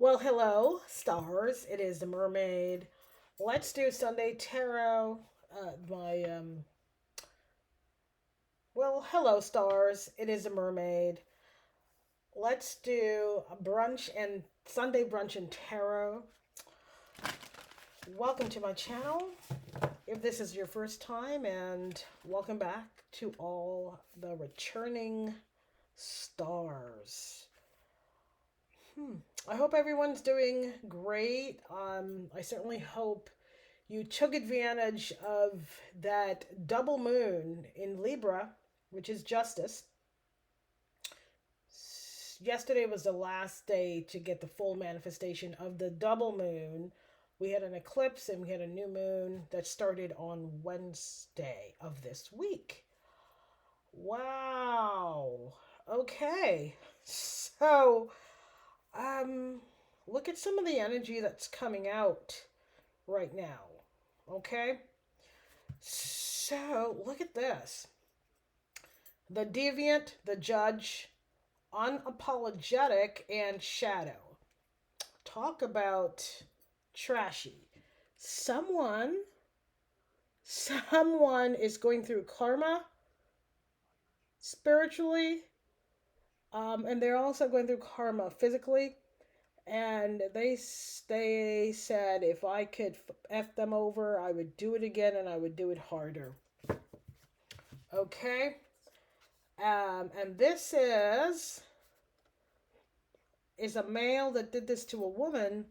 Well, hello, stars. It is the Mermaid. Let's do Sunday Tarot. My Well, hello, stars. It is the Mermaid. Let's do a brunch and Sunday brunch and tarot. Welcome to my channel. If this is your first time, and welcome back to all the returning stars. I hope everyone's doing great. I certainly hope you took advantage of that double moon in Libra, which is justice. Yesterday was the last day to get the full manifestation of the double moon. We had an eclipse and we had a new moon that started on Wednesday of this week. Wow. Okay. So, um, look at some of the energy that's coming out right now. Okay? So, look at this. The deviant, the judge, unapologetic, and shadow. Talk about trashy. Someone someone is going through karma spiritually, and they're also going through karma physically. And they said if I could f them over, I would do it again, and I would do it harder. Okay, and this is a male that did this to a woman.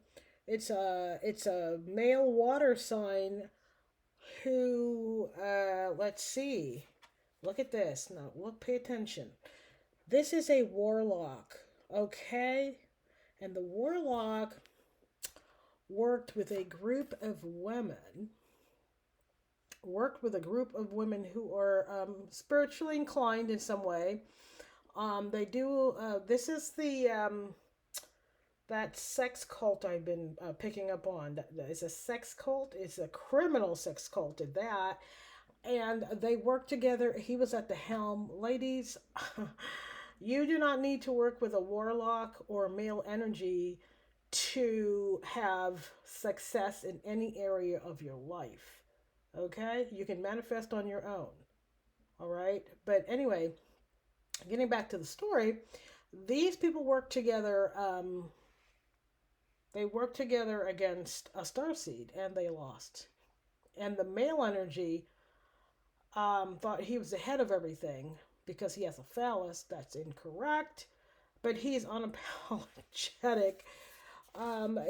It's a male water sign who let's see. Look at this. Now look, pay attention. This is a warlock, okay? And the warlock worked with a group of women, who are spiritually inclined in some way. They do. This is the that sex cult I've been picking up on. It's a sex cult. It's a criminal sex cult at that. And they work together. He was at the helm. Ladies, you do not need to work with a warlock or male energy to have success in any area of your life. Okay? You can manifest on your own. All right? But anyway, getting back to the story, these people work together. They worked together against a starseed and they lost. And the male energy thought he was the head of everything because he has a phallus. That's incorrect. But he's unapologetic.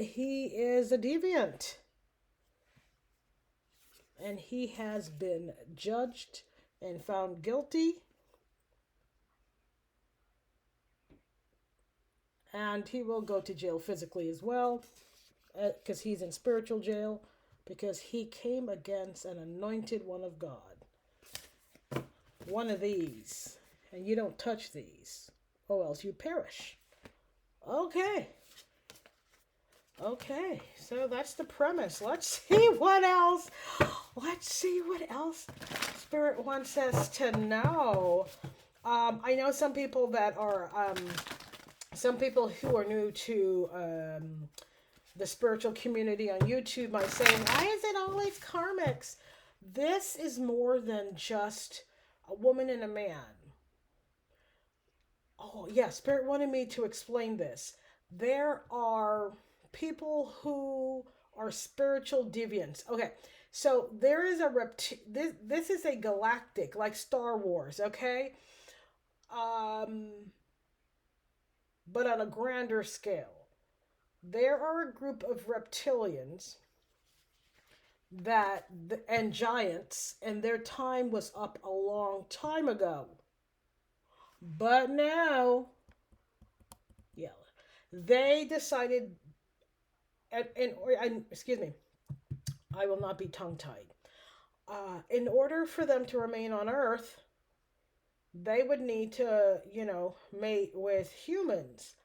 He is a deviant. And he has been judged and found guilty. And he will go to jail physically as well, because he's in spiritual jail, because he came against an anointed one of God. One of these. And you don't touch these, or else you perish. Okay. Okay, so that's the premise. Let's see what else. Let's see what else Spirit wants us to know. I know some people that are some people who are new to the spiritual community on YouTube might say, why is it always karmics? This is more than just a woman and a man. Oh, yeah, Spirit wanted me to explain this. There are people who are spiritual deviants. Okay, so there is this is a galactic, like Star Wars, okay? But on a grander scale. There are a group of reptilians and giants, and their time was up a long time ago. But now, yeah, they decided, and excuse me, I will not be tongue-tied. In order for them to remain on Earth, they would need to, mate with humans.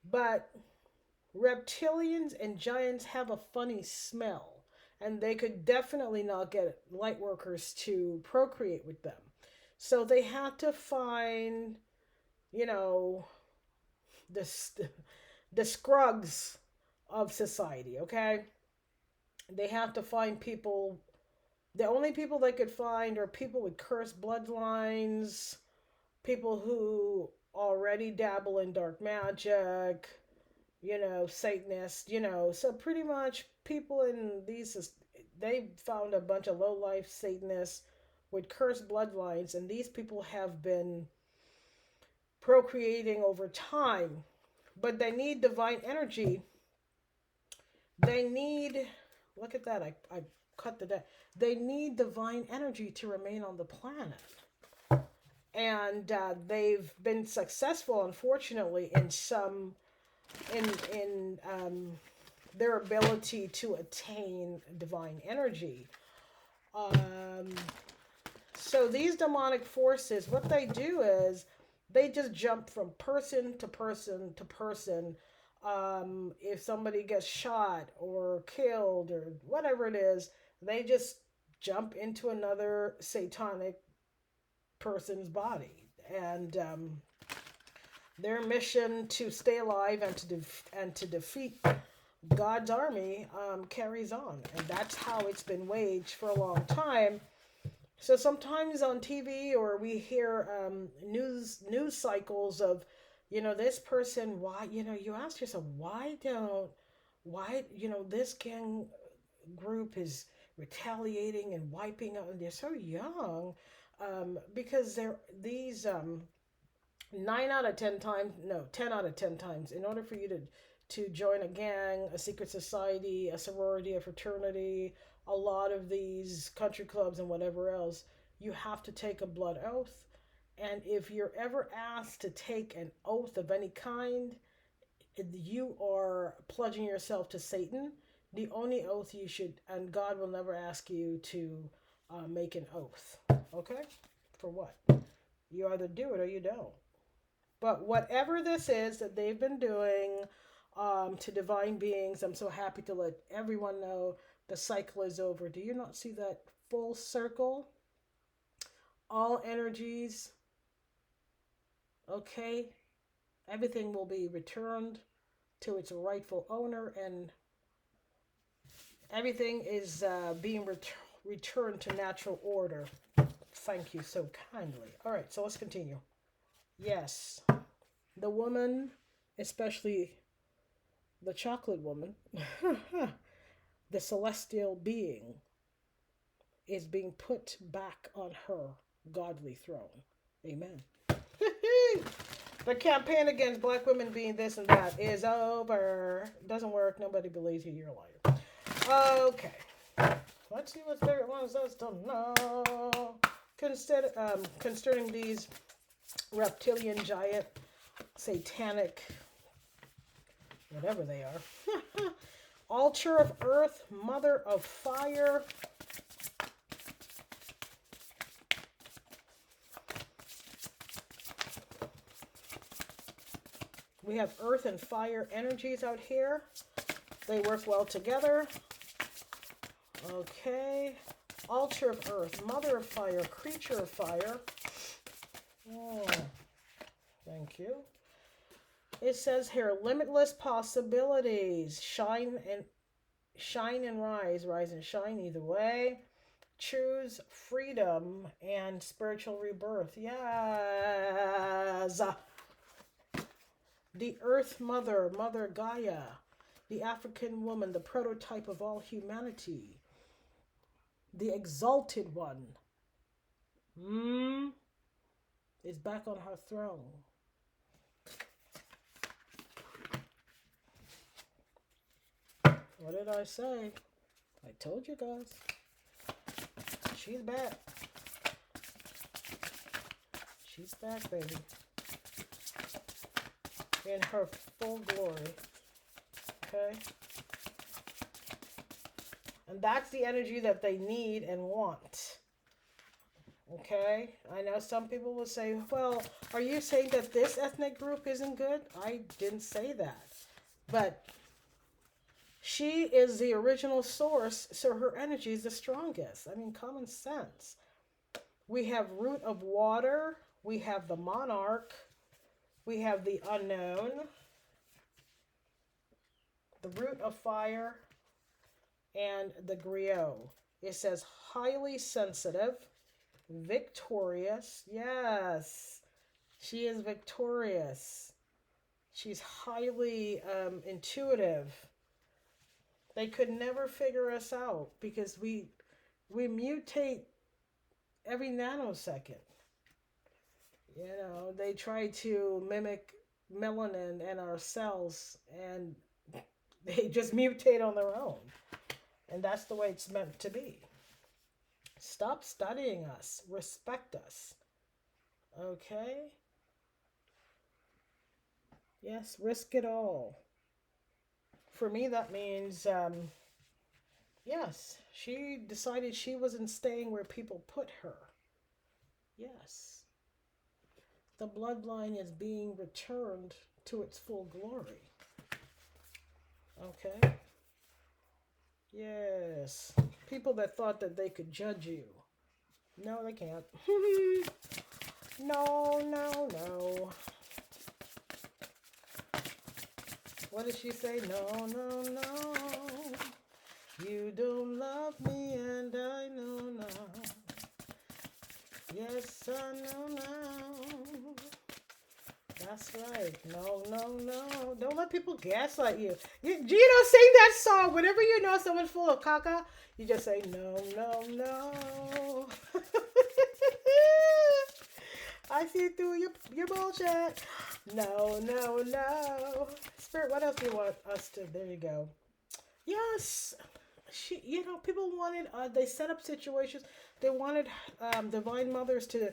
But reptilians and giants have a funny smell, and they could definitely not get light workers to procreate with them. So they had to find, you know, this the scrugs of society, okay? They have to find people. The only people they could find are people with cursed bloodlines, people who already dabble in dark magic, Satanists, So pretty much people in these, they found a bunch of low-life Satanists with cursed bloodlines, and these people have been procreating over time. But they need divine energy. They need, look at that, I cut the deck. They need divine energy to remain on the planet. And they've been successful, unfortunately, in some in their ability to attain divine energy. Um, so these demonic forces, what they do is they just jump from person to person to person. If somebody gets shot or killed or whatever it is, they just jump into another satanic person's body. And their mission to stay alive and to defeat God's army carries on, and that's how it's been waged for a long time. So sometimes on TV or we hear news cycles of, this person. Why, you ask yourself, why this gang group is retaliating and wiping out, and they're so young, because they're these 9 out of 10 times, no, 10 out of 10 times, in order for you to join a gang, a secret society, a sorority, a fraternity, a lot of these country clubs and whatever else, you have to take a blood oath. And if you're ever asked to take an oath of any kind, you are pledging yourself to Satan. The only oath you should, and God will never ask you to make an oath. Okay? For what? You either do it or you don't. But whatever this is that they've been doing to divine beings, I'm so happy to let everyone know the cycle is over. Do you not see that full circle? All energies, okay? Everything will be returned to its rightful owner, and everything is being returned to natural order. Thank you so kindly. All right, so let's continue. Yes, the woman, especially the chocolate woman, the celestial being, is being put back on her godly throne. Amen. The campaign against black women being this and that is over. Doesn't work. Nobody believes you. You're a liar. Okay. Let's see what there was us to know. Concerning these reptilian, giant, satanic, whatever they are. Altar of Earth, Mother of Fire. We have earth and fire energies out here. They work well together. Okay. Altar of Earth, Mother of Fire, Creature of Fire. Oh, thank you. It says here, limitless possibilities. Shine and rise. Rise and shine either way. Choose freedom and spiritual rebirth. Yes. The Earth Mother, Mother Gaia, the African woman, the prototype of all humanity, the exalted one, is back on her throne. What did I say? I told you guys. She's back. She's back, baby. In her full glory. Okay? And that's the energy that they need and want. Okay? I know some people will say, well, are you saying that this ethnic group isn't good? I didn't say that. But she is the original source, so her energy is the strongest. I mean, common sense. We have root of water. We have the monarch. We have the unknown. the root of fire, and the griot. It says highly sensitive, victorious. Yes, she is victorious. She's highly intuitive. They could never figure us out because we mutate every nanosecond. They try to mimic melanin and our cells, and they just mutate on their own. And that's the way it's meant to be. Stop studying us. Respect us. Okay? Yes, risk it all. For me, that means, yes, she decided she wasn't staying where people put her. Yes. The bloodline is being returned to its full glory. Okay? Yes. People that thought that they could judge you. No, they can't. No, no, no. What did she say? No, no, no. You don't love me and I know now. Yes, I know now. That's right. No, no, no. Don't let people gaslight you. You sing that song. Whenever you know someone's full of caca, you just say, no, no, no. I see through your bullshit. No, no, no. Spirit, what else do you want us to? There you go. Yes. People wanted, they set up situations. They wanted divine mothers to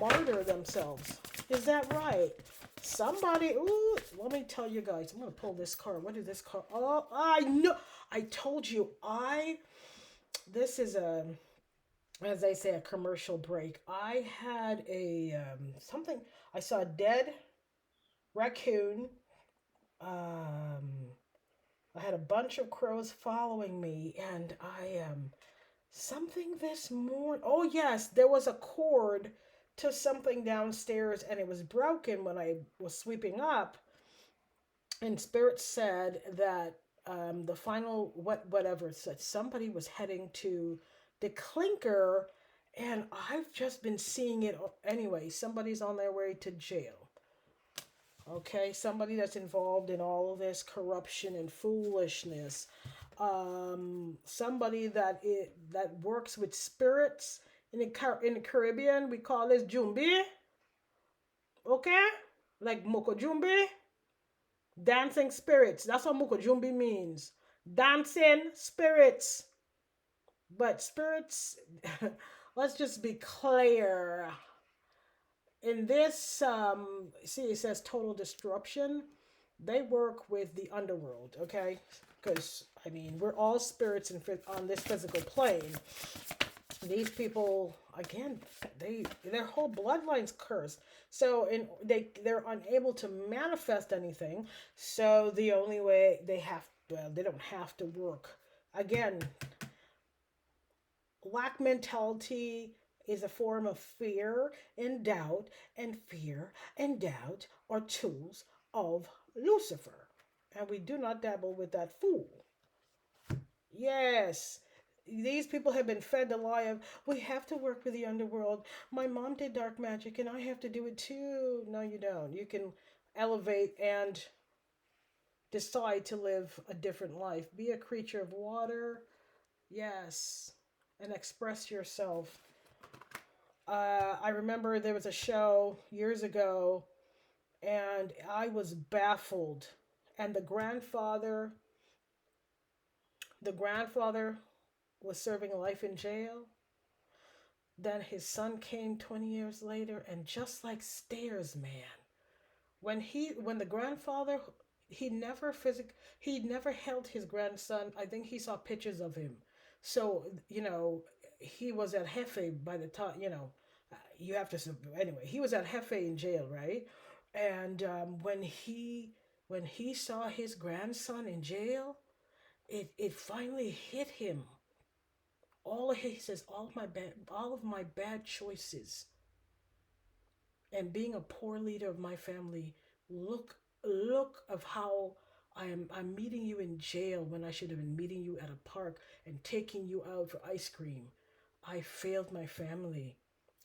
martyr themselves. Is that right? Somebody, ooh, let me tell you guys. I'm going to pull this card. What is this card? Oh, I know. I told you. This is as they say, a commercial break. I had something. I saw a dead raccoon. I had a bunch of crows following me, and something this morning. Oh yes, there was a cord to something downstairs, and it was broken when I was sweeping up. And Spirit said that the final whatever said somebody was heading to the clinker, and I've just been seeing it anyway. Somebody's on their way to jail. Okay, somebody that's involved in all of this corruption and foolishness. Somebody that works with spirits in the Caribbean. We call this Jumbi. Okay, like Moko Jumbi, dancing spirits. That's what Moko Jumbi means. Dancing spirits. But spirits, let's just be clear. In this, see, it says total disruption. They work with the underworld, okay? Because, I mean, we're all spirits on this physical plane. These people, again, their whole bloodline's cursed. So they're unable to manifest anything. So the only way they don't have to work. Again, lack mentality is a form of fear and doubt, and fear and doubt are tools of Lucifer. And we do not dabble with that fool. Yes, these people have been fed the lie of, we have to work with the underworld. My mom did dark magic and I have to do it too. No, you don't. You can elevate and decide to live a different life. Be a creature of water. Yes. And express yourself. I remember there was a show years ago, and I was baffled. And the grandfather was serving life in jail. Then his son came 20 years later, and just like stairs, man. When the grandfather, he never held his grandson. I think he saw pictures of him. So, he was at Jefe by the time, you have to, anyway, he was at Jefe in jail, right? And when he saw his grandson in jail, it finally hit him. He says, all of my bad choices and being a poor leader of my family, look of how I'm meeting you in jail when I should have been meeting you at a park and taking you out for ice cream. I failed my family.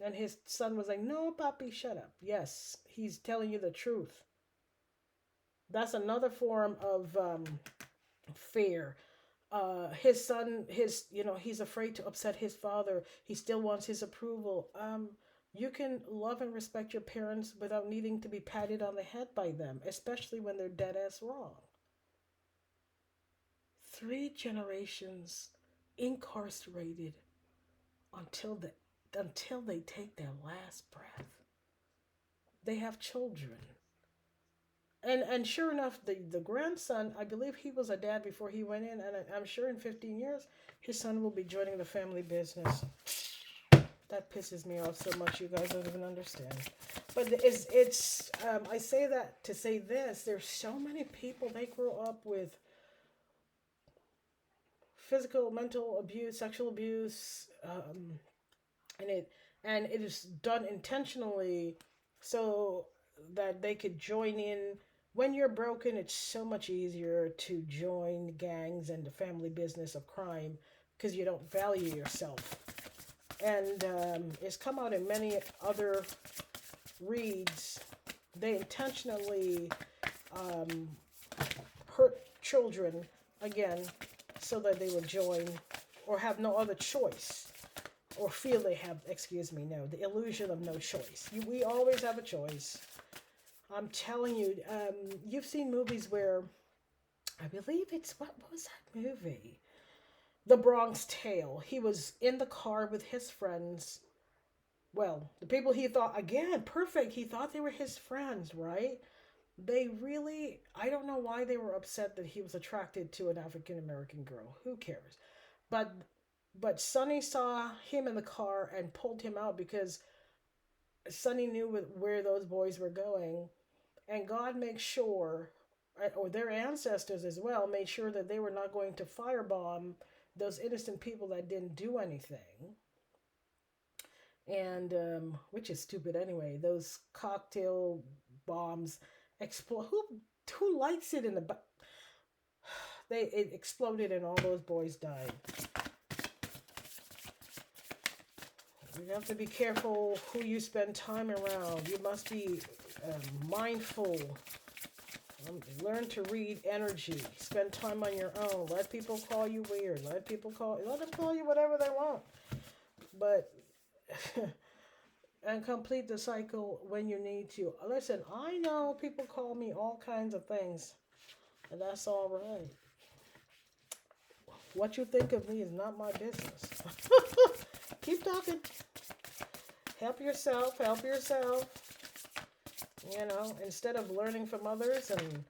And his son was like, no, Papi, shut up. Yes, he's telling you the truth. That's another form of fear. His son, he's afraid to upset his father. He still wants his approval. You can love and respect your parents without needing to be patted on the head by them, especially when they're dead ass wrong. 3 generations incarcerated until the until they take their last breath. They have children. And sure enough, the grandson, I believe he was a dad before he went in, and I'm sure in 15 years his son will be joining the family business. That pisses me off so much, you guys don't even understand. But it's I say that to say this: there's so many people, they grow up with physical, mental abuse, sexual abuse, and it is done intentionally so that they could join in. When you're broken, it's so much easier to join gangs and the family business of crime because you don't value yourself. And it's come out in many other reads. They intentionally hurt children again so that they would join or have no other choice or feel they have, the illusion of no choice. We always have a choice. I'm telling you, you've seen movies where, I believe what was that movie? The Bronx Tale. He was in the car with his friends. Well, the people he thought, again, perfect. He thought they were his friends, right? I don't know why they were upset that he was attracted to an African American girl. Who cares? But but Sonny saw him in the car and pulled him out because Sonny knew where those boys were going. And God makes sure, or their ancestors as well, made sure that they were not going to firebomb those innocent people that didn't do anything. And, which is stupid anyway, those cocktail bombs explode. Who likes it in the. It exploded and all those boys died. You have to be careful who you spend time around. You must be mindful. Learn to read energy. Spend time on your own. Let people call you weird. Let them call you whatever they want. But and complete the cycle when you need to. Listen, I know people call me all kinds of things, and that's all right. What you think of me is not my business. Keep talking. Help yourself. Help yourself. Instead of learning from others, and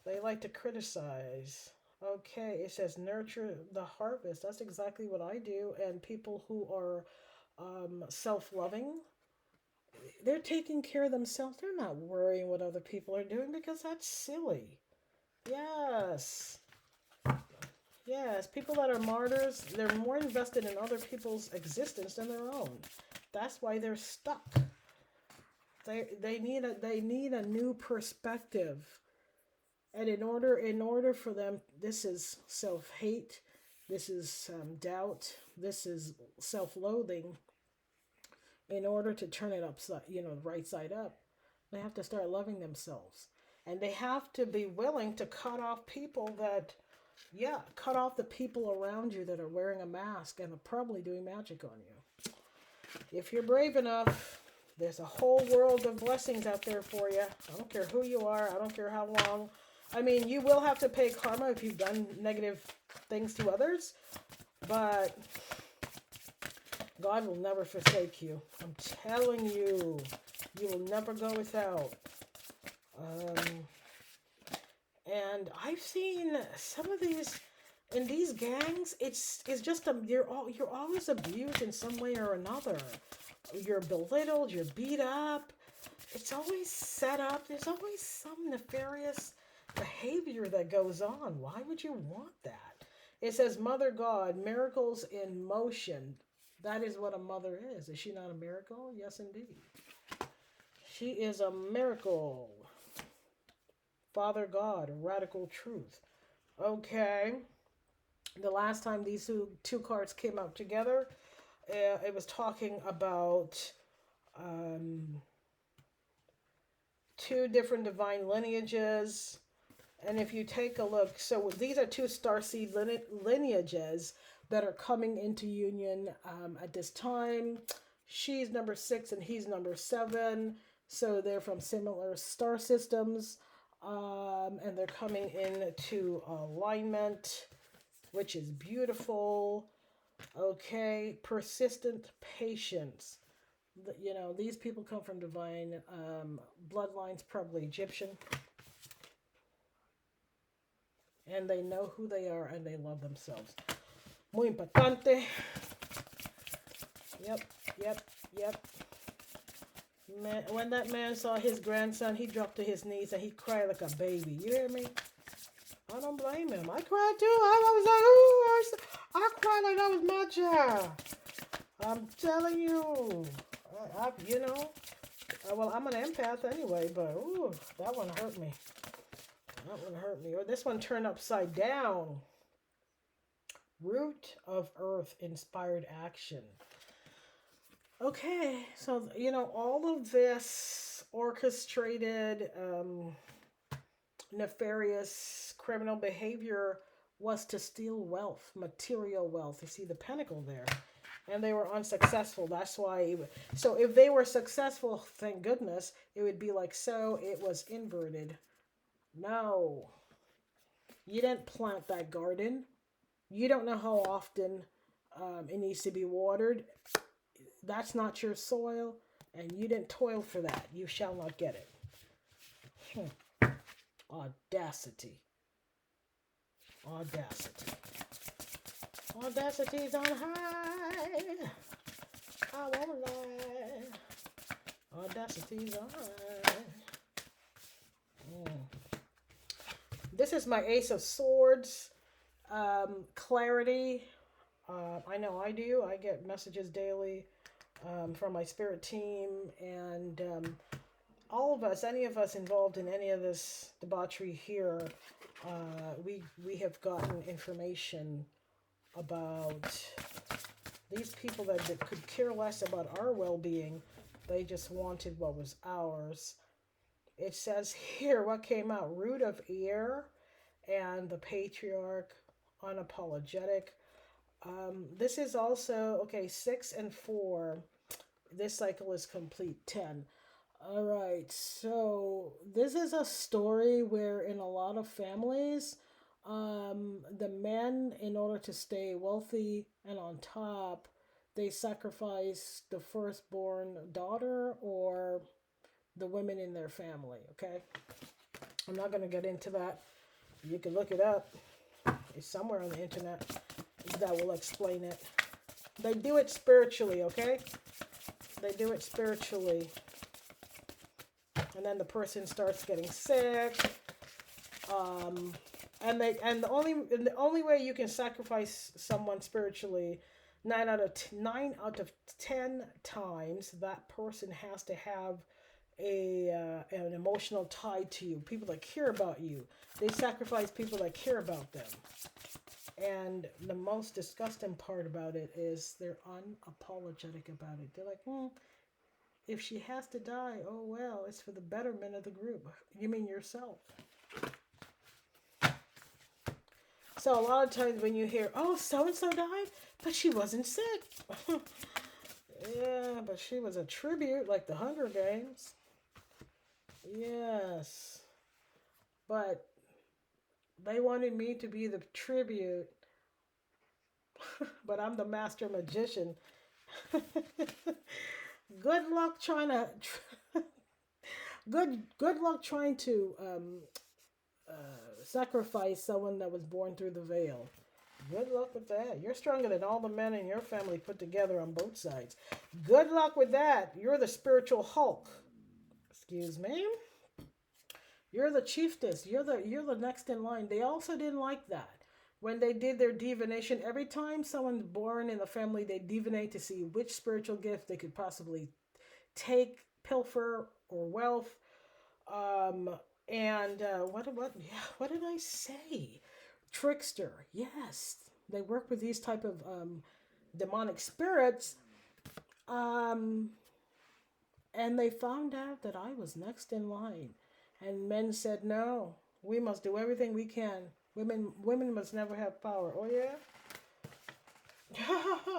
they like to criticize. Okay, it says nurture the harvest. That's exactly what I do. And people who are self-loving, they're taking care of themselves. They're not worrying what other people are doing because that's silly. Yes. Yes, people that are martyrs, they're more invested in other people's existence than their own. That's why they're stuck. They need a new perspective. And in order for them, this is self-hate, this is doubt, this is self-loathing. In order to turn it upside, right side up, they have to start loving themselves. And they have to be willing to cut off cut off the people around you that are wearing a mask and are probably doing magic on you. If you're brave enough, there's a whole world of blessings out there for you. I don't care who you are. I don't care how long. I mean, you will have to pay karma if you've done negative things to others, but God will never forsake you. I'm telling you, you will never go without. And I've seen some of these in these gangs. It's just you're always abused in some way or another. You're belittled. You're beat up. It's always set up. There's always some nefarious behavior that goes on. Why would you want that? It says, Mother God, miracles in motion. That is what a mother is. Is she not a miracle? Yes, indeed. She is a miracle. Father God, radical truth. Okay. The last time these two cards came out together, it was talking about um, two different divine lineages. And if you take a look, so these are two starseed lineages that are coming into union at this time. She's number 6 and he's number 7. So they're from similar star systems. And they're coming into alignment, which is beautiful. Okay, persistent patience. You know, these people come from divine bloodlines, probably Egyptian. And they know who they are and they love themselves. Muy importante. Yep, yep, yep. Man, when that man saw his grandson, he dropped to his knees and he cried like a baby. You hear me? I don't blame him. I cried too. I was like, ooh, I cried like that was my child. I'm telling you. You know. Well, I'm an empath anyway, but ooh, that one hurt me. That one hurt me. Or this one turned upside down. Root of Earth inspired action. Okay, so, you know, all of this orchestrated, nefarious criminal behavior was to steal wealth, material wealth. You see the pentacle there. And they were unsuccessful. That's why. So if they were successful, thank goodness, it would be like so. It was inverted. No. You didn't plant that garden. You don't know how often it needs to be watered. That's not your soil, and you didn't toil for that. You shall not get it. Audacity. Audacity. Audacity's on high. I won't lie. Audacity's on high. This is my Ace of Swords. Clarity. I know I do. I get messages daily from my spirit team, and all of us, any of us involved in any of this debauchery here, we have gotten information about these people that could care less about our well-being. They just wanted what was ours. It says here what came out: root of air and the patriarch, unapologetic. This is also, okay, 6 and 4. This cycle is complete, 10. All right, so this is a story where in a lot of families, the men, in order to stay wealthy and on top, they sacrifice the firstborn daughter or the women in their family, okay? I'm not going to get into that. You can look it up. It's somewhere on the internet that will explain it. They do it spiritually, okay? They do it spiritually. And then the person starts getting sick. And the only way you can sacrifice someone spiritually, 9 out of 10 times, that person has to have an emotional tie to you. People that care about you. They sacrifice people that care about them. And the most disgusting part about it is they're unapologetic about it. They're like, if she has to die, oh well, it's for the betterment of the group. You mean yourself? So a lot of times when you hear, oh, so-and-so died, but she wasn't sick. Yeah, but she was a tribute, like the Hunger Games. Yes. But they wanted me to be the tribute, but I'm the master magician. Good luck trying to good luck trying to sacrifice someone that was born through the veil. Good luck with that. You're stronger than all the men in your family put together on both sides. Good luck with that. You're the spiritual Hulk. Excuse me. You're the chiefess. You're the next in line. They also didn't like that. When they did their divination, every time someone's born in the family, they divinate to see which spiritual gift they could possibly take, pilfer, or wealth. And what did I say? Trickster. Yes, they work with these type of demonic spirits. Um, and they found out that I was next in line, and men said, "No, we must do everything we can. Women must never have power." Oh yeah.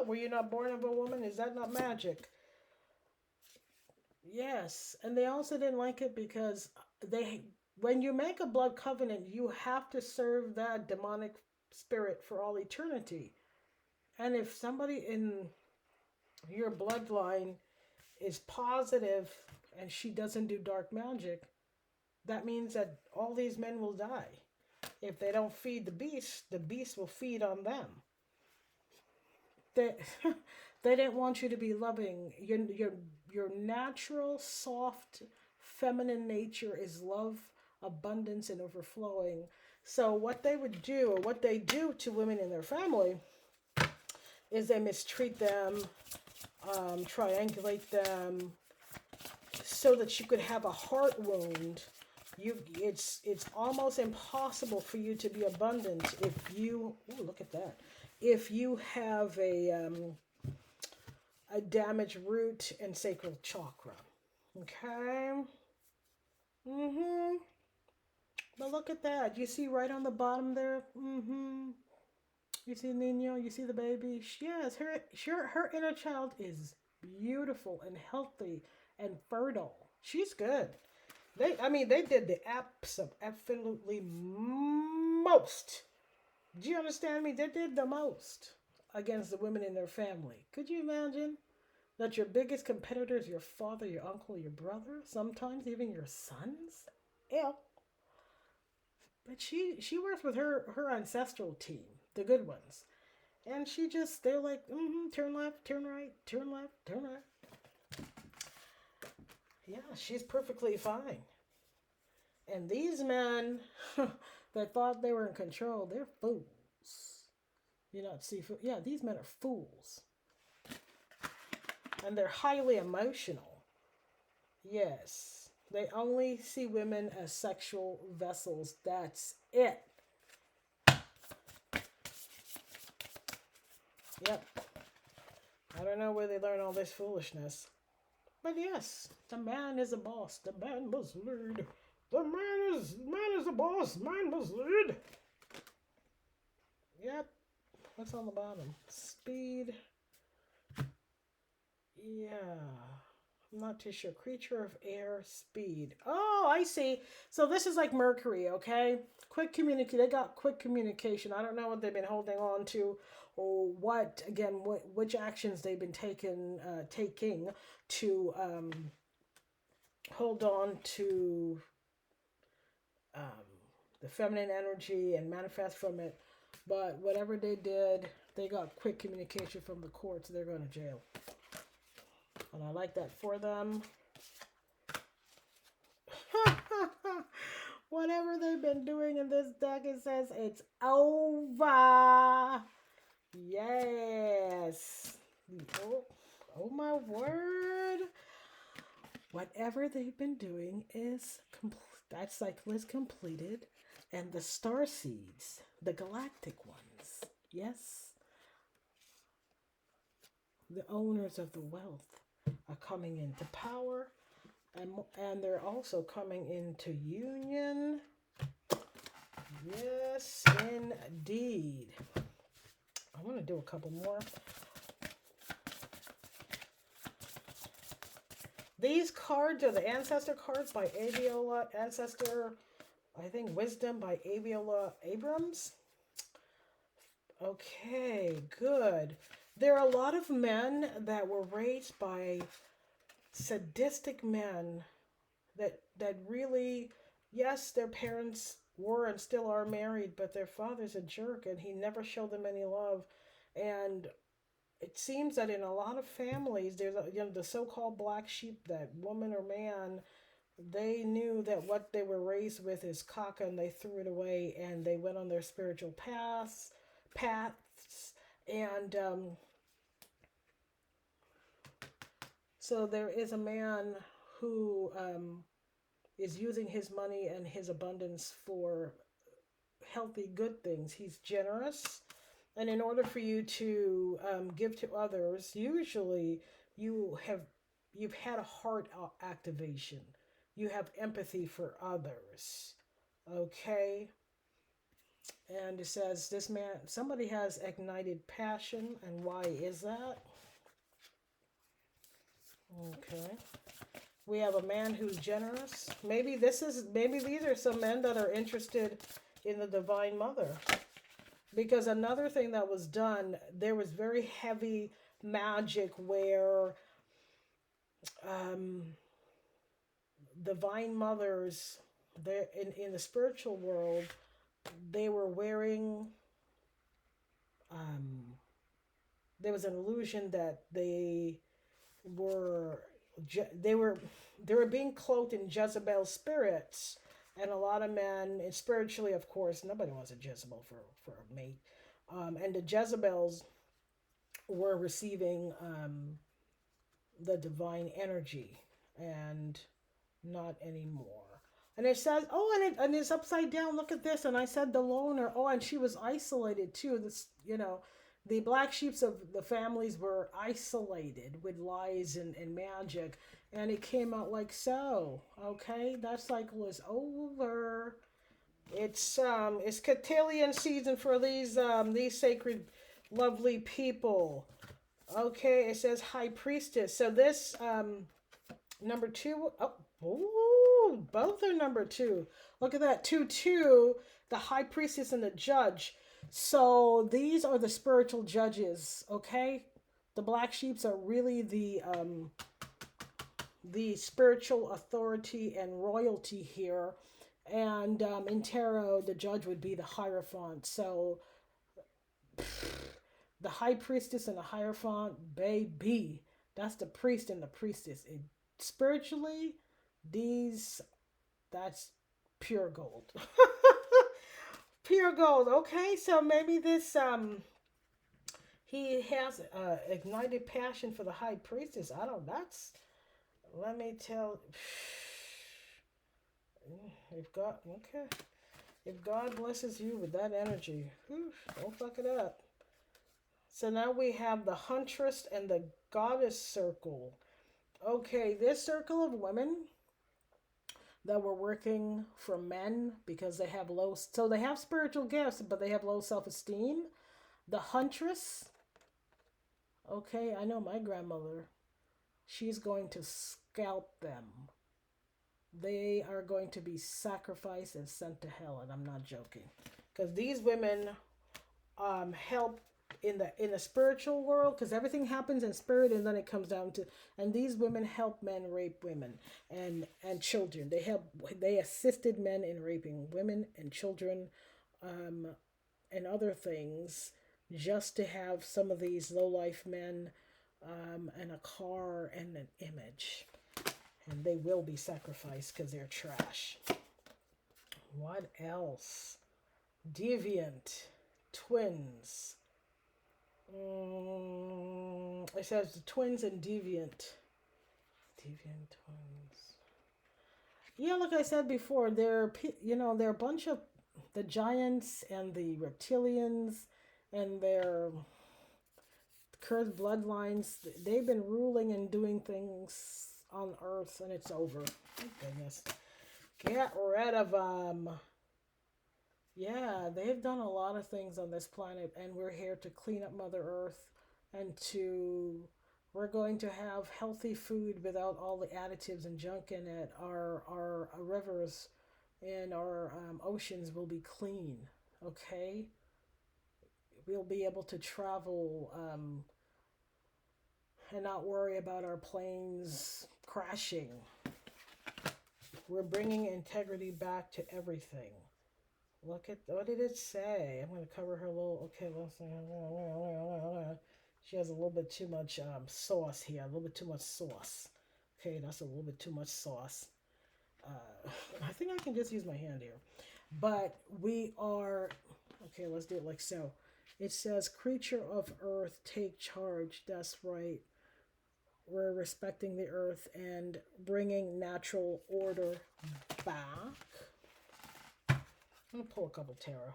Were you not born of a woman? Is that not magic? Yes, and they also didn't like it because they, when you make a blood covenant, you have to serve that demonic spirit for all eternity. And if somebody in your bloodline is positive and she doesn't do dark magic, that means that all these men will die. If they don't feed the beast will feed on them. They they didn't want you to be loving. Your natural soft feminine nature is love, abundance, and overflowing. So what they would do, or what they do to women in their family, is they mistreat them, triangulate them, so that you could have a heart wound. It's almost impossible for you to be abundant if you, ooh, look at that, if you have a damaged root and sacral chakra. Okay. Mm-hmm. But look at that. You see right on the bottom there? Mm-hmm. You see Nino? You see the baby? Yes, her inner child is beautiful and healthy and fertile. She's good. They did the absolutely most. Do you understand me? They did the most against the women in their family. Could you imagine that your biggest competitor is your father, your uncle, your brother, sometimes even your sons? Yeah. But she works with her ancestral team, the good ones. And they're like, turn left, turn right, turn left, turn right. Yeah, she's perfectly fine. And these men that thought they were in control, they're fools. You know, see, yeah, these men are fools. And they're highly emotional. Yes. They only see women as sexual vessels. That's it. Yep. I don't know where they learn all this foolishness. But yes, the man is a boss. The man must lead. The man is a boss. Man must lead. Yep. What's on the bottom? Speed. Yeah. I'm not too sure. Creature of air, speed. Oh, I see. So this is like Mercury, okay? Quick communicate. They got quick communication. I don't know what they've been holding on to, or which actions they've been taking to hold on to um, the feminine energy and manifest from it. But whatever they did, they got quick communication from the courts. They're going to jail. And I like that for them. Whatever they've been doing in this deck, it says it's over. Yes. Oh my word. Whatever they've been doing is complete. That cycle is completed. And the star seeds, the galactic ones, yes, the owners of the wealth are coming into power, and they're also coming into union. Yes, indeed. I want to do a couple more. These cards are the ancestor cards by Aviola Ancestor, I think Wisdom by Aviola Abrams. Okay, good. There are a lot of men that were raised by sadistic men that really, yes, their parents were and still are married, but their father's a jerk and he never showed them any love. And it seems that in a lot of families, there's the so-called black sheep, that woman or man, they knew that what they were raised with is caca, and they threw it away, and they went on their spiritual paths, and so there is a man who is using his money and his abundance for healthy, good things. He's generous. And in order for you to give to others, usually you've had a heart activation. You have empathy for others. Okay? And it says this man, somebody has ignited passion. And why is that? Okay. We have a man who's generous. Maybe these are some men that are interested in the Divine Mother. Because another thing that was done, there was very heavy magic where Divine Mothers, in the spiritual world, they were wearing, there was an illusion that were they were they were being cloaked in Jezebel spirits, and a lot of men, and spiritually, of course, nobody wants a Jezebel for a mate, and the Jezebels were receiving the divine energy, and not anymore. And it says, oh, and it's upside down. Look at this. And I said the loner. Oh, and she was isolated too. This, the black sheeps of the families were isolated with lies and magic, and it came out like so. Okay, that cycle is over. It's Catalian season for these sacred, lovely people. Okay, it says High Priestess. So this number 2. Oh, ooh, both are number 2. Look at that, 2-2. The High Priestess and the Judge. So these are the spiritual judges. Okay, the black sheeps are really the spiritual authority and royalty here. And in tarot, the judge would be the Hierophant. So the High Priestess and the Hierophant, baby, that's the priest and the priestess. Spiritually, that's pure gold. Pure gold. Okay, so maybe this he has ignited passion for the High Priestess. I don't. Let me tell. If God blesses you with that energy, don't fuck it up. So now we have the Huntress and the Goddess Circle. Okay, this circle of women that were working for men because they have they have spiritual gifts, but they have low self-esteem. The Huntress, okay, I know my grandmother, she's going to scalp them. They are going to be sacrificed and sent to hell, and I'm not joking. Because these women help in the spiritual world, because everything happens in spirit, and then it comes down to, and these women help men rape women and children. They assisted men in raping women and children, and other things, just to have some of these low life men and a car and an image, and they will be sacrificed because they're trash. What else? Deviant twins. It says the twins and deviant. Deviant twins. Yeah, like I said before, they're a bunch of the giants and the reptilians and their cursed bloodlines. They've been ruling and doing things on Earth, and it's over. Thank goodness. Get rid of them. Yeah, they've done a lot of things on this planet, and we're here to clean up Mother Earth, and we're going to have healthy food without all the additives and junk in it. Our rivers and our oceans will be clean, okay? We'll be able to travel and not worry about our planes crashing. We're bringing integrity back to everything. Look at, what did it say? I'm going to cover her a little, okay, let's see. She has a little bit too much sauce here, a little bit too much sauce. Okay, that's a little bit too much sauce. I think I can just use my hand here. But we are, okay, let's do it like so. It says, creature of earth, take charge. That's right. we're respecting the earth and bringing natural order back. I'm going to pull a couple tarot.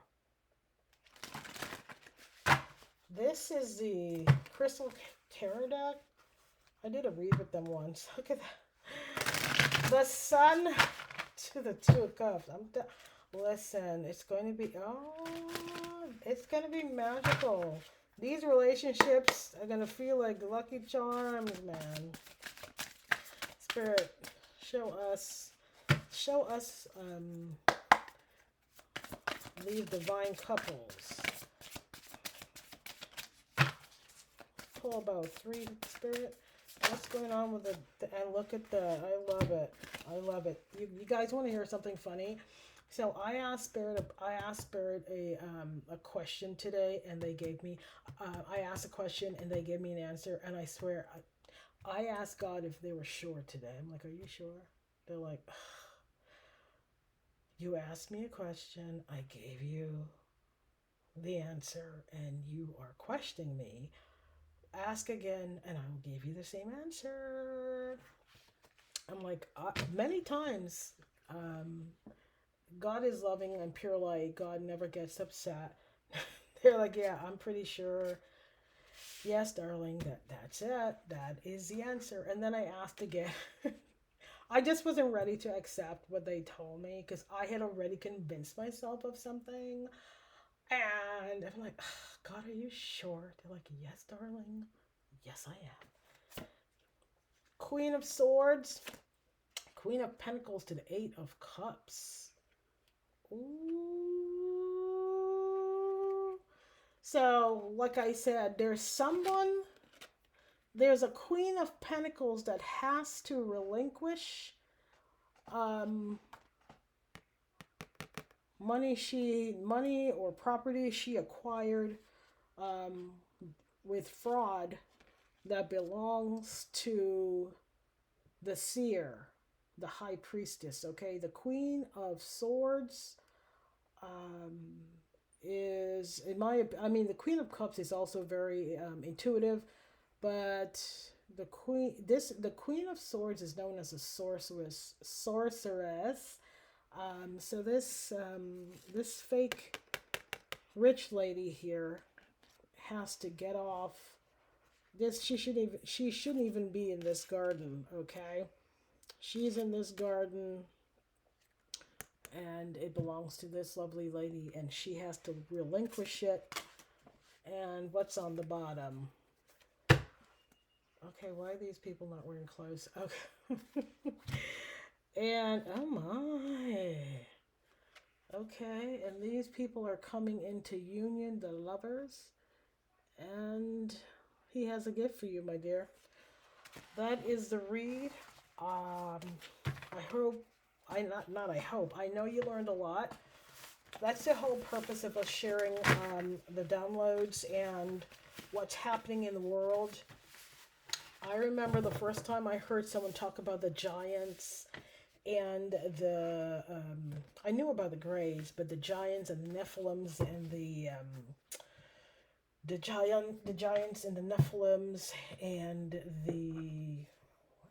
This is the Crystal Tarot deck. I did a read with them once. Look at that. The Sun to the Two of Cups. Listen, it's going to be, it's going to be magical. These relationships are going to feel like Lucky Charms, man. Spirit, show us these divine couples. Pull about 3, Spirit. What's going on with and look at I love it. I love it. You guys want to hear something funny? So I asked Spirit a question today, and they gave me, I asked a question and they gave me an answer, and I swear, I asked God if they were sure today. I'm like, are you sure? They're like, you asked me a question, I gave you the answer, and you are questioning me. Ask again, and I will give you the same answer. I'm like, many times, God is loving and pure light. God never gets upset. They're like, yeah, I'm pretty sure. Yes, darling, that's it. That is the answer. And then I asked again. I just wasn't ready to accept what they told me because I had already convinced myself of something. And I'm like, God, are you sure? They're like, yes, darling. Yes, I am. Queen of Swords. Queen of Pentacles to the 8 of Cups. Ooh. So, like I said, there's a Queen of Pentacles that has to relinquish money or property she acquired with fraud that belongs to the seer, the high priestess. Okay, the Queen of Swords is, the Queen of Cups is also very intuitive, but the Queen of Swords is known as a sorceress. So this fake rich lady here has to get off this. She shouldn't even be in this garden, okay? She's in this garden and it belongs to this lovely lady, and she has to relinquish it. And what's on the bottom? Okay, why are these people not wearing clothes? Okay. And oh my. Okay, and these people are coming into union, the lovers, and he has a gift for you, my dear. That is the read. I know you learned a lot. That's the whole purpose of us sharing the downloads and what's happening in the world. I remember the first time I heard someone talk about the giants and I knew about the Greys, but the giants and the Nephilims and the giants and the Nephilims and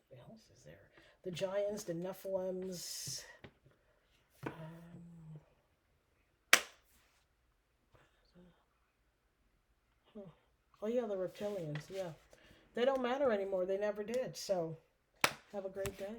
what else is there? The giants, the Nephilims. Oh yeah, the reptilians. Yeah, they don't matter anymore. They never did. So, have a great day.